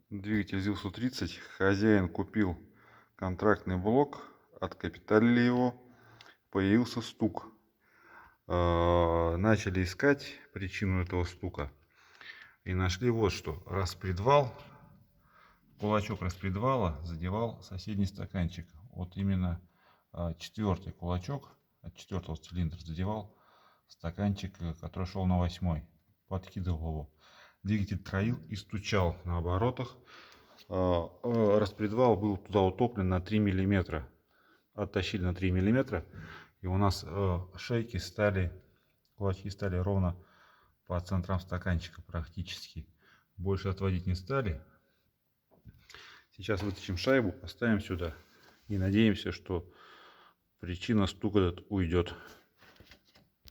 Двигатель ЗИЛ-130. Хозяин купил контрактный блок, откапиталили его, появился стук. Начали искать причину этого стука и нашли вот что. Распредвал, кулачок распредвала задевал соседний стаканчик. Вот именно четвертый кулачок от четвертого цилиндра задевал стаканчик, который шел на 8-й, подкидывал его. Двигатель троил и стучал на оборотах. Распредвал был туда утоплен на 3 миллиметра. Оттащили на 3 миллиметра, и у нас шейки стали, кулачки стали ровно по центрам стаканчика практически. Больше отводить не стали. Сейчас вытащим шайбу, поставим сюда и надеемся, что причина стука этот уйдет.